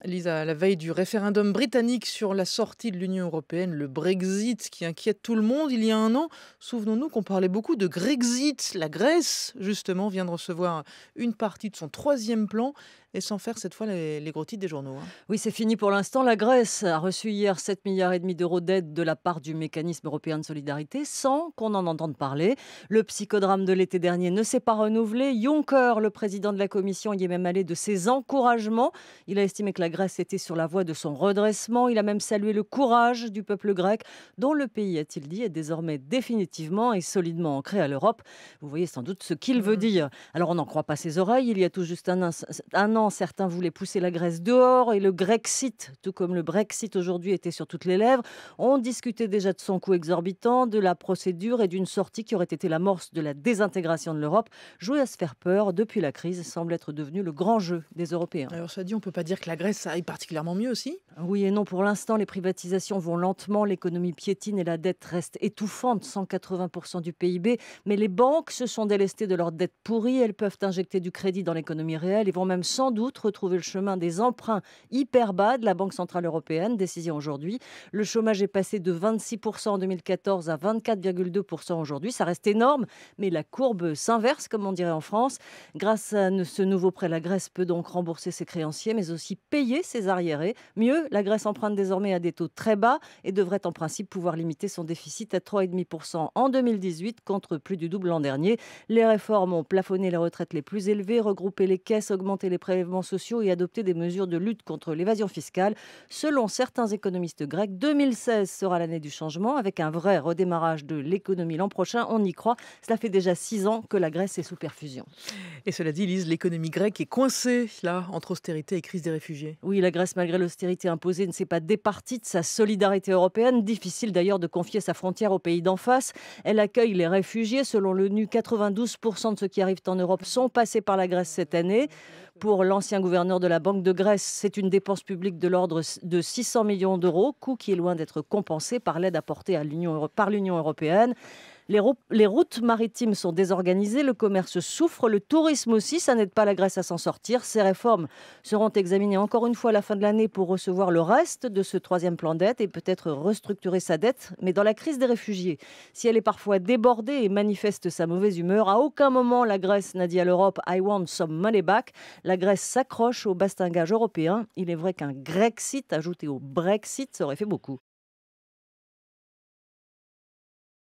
Lisa, à la veille du référendum britannique sur la sortie de l'Union européenne, le Brexit qui inquiète tout le monde il y a un an, souvenons-nous qu'on parlait beaucoup de Grexit. La Grèce, justement, vient de recevoir une partie de son troisième plan et sans faire cette fois les gros titres des journaux, hein. Oui, c'est fini pour l'instant. La Grèce a reçu hier 7,5 milliards d'euros d'aide de la part du mécanisme européen de solidarité sans qu'on en entende parler. Le psychodrame de l'été dernier ne s'est pas renouvelé. Juncker, le président de la Commission, y est même allé de ses encouragements. Il a estimé que la Grèce était sur la voie de son redressement. Il a même salué le courage du peuple grec, dont le pays, a-t-il dit, est désormais définitivement et solidement ancré à l'Europe. Vous voyez sans doute ce qu'il veut Mhm. dire. Alors on n'en croit pas ses oreilles. Il y a tout juste un an, certains voulaient pousser la Grèce dehors et le Grexit, tout comme le Brexit aujourd'hui, était sur toutes les lèvres. On discutait déjà de son coût exorbitant, de la procédure et d'une sortie qui aurait été l'amorce de la désintégration de l'Europe. Jouer à se faire peur depuis la crise semble être devenu le grand jeu des Européens. Alors ça dit, on peut pas dire que la Grèce ça aille particulièrement mieux aussi. Oui et non, pour l'instant, les privatisations vont lentement, l'économie piétine et la dette reste étouffante, 180% du PIB. Mais les banques se sont délestées de leurs dettes pourries, elles peuvent injecter du crédit dans l'économie réelle et vont même sans doute retrouver le chemin des emprunts hyper bas de la Banque Centrale Européenne, décision aujourd'hui. Le chômage est passé de 26% en 2014 à 24,2% aujourd'hui, ça reste énorme, mais la courbe s'inverse, comme on dirait en France. Grâce à ce nouveau prêt, la Grèce peut donc rembourser ses créanciers, mais aussi payer ses arriérés. Mieux, la Grèce emprunte désormais à des taux très bas et devrait en principe pouvoir limiter son déficit à 3,5% en 2018 contre plus du double l'an dernier. Les réformes ont plafonné les retraites les plus élevées, regroupé les caisses, augmenté les prélèvements sociaux et adopté des mesures de lutte contre l'évasion fiscale. Selon certains économistes grecs, 2016 sera l'année du changement avec un vrai redémarrage de l'économie l'an prochain. On y croit. Cela fait déjà 6 ans que la Grèce est sous perfusion. Et cela dit, Lise, l'économie grecque est coincée là entre austérité et crise des réfugiés. Oui, la Grèce, malgré l'austérité imposée, ne s'est pas départie de sa solidarité européenne. Difficile d'ailleurs de confier sa frontière aux pays d'en face. Elle accueille les réfugiés. Selon l'ONU, 92% de ceux qui arrivent en Europe sont passés par la Grèce cette année. Pour l'ancien gouverneur de la Banque de Grèce, c'est une dépense publique de l'ordre de 600 millions d'euros, coût qui est loin d'être compensé par l'aide apportée par l'Union européenne. Les routes maritimes sont désorganisées, le commerce souffre, le tourisme aussi, ça n'aide pas la Grèce à s'en sortir. Ces réformes seront examinées encore une fois à la fin de l'année pour recevoir le reste de ce troisième plan d'aide et peut-être restructurer sa dette. Mais dans la crise des réfugiés, si elle est parfois débordée et manifeste sa mauvaise humeur, à aucun moment la Grèce n'a dit à l'Europe « I want some money back ». La Grèce s'accroche au bastingage européen. Il est vrai qu'un Grexit ajouté au Brexit, ça aurait fait beaucoup.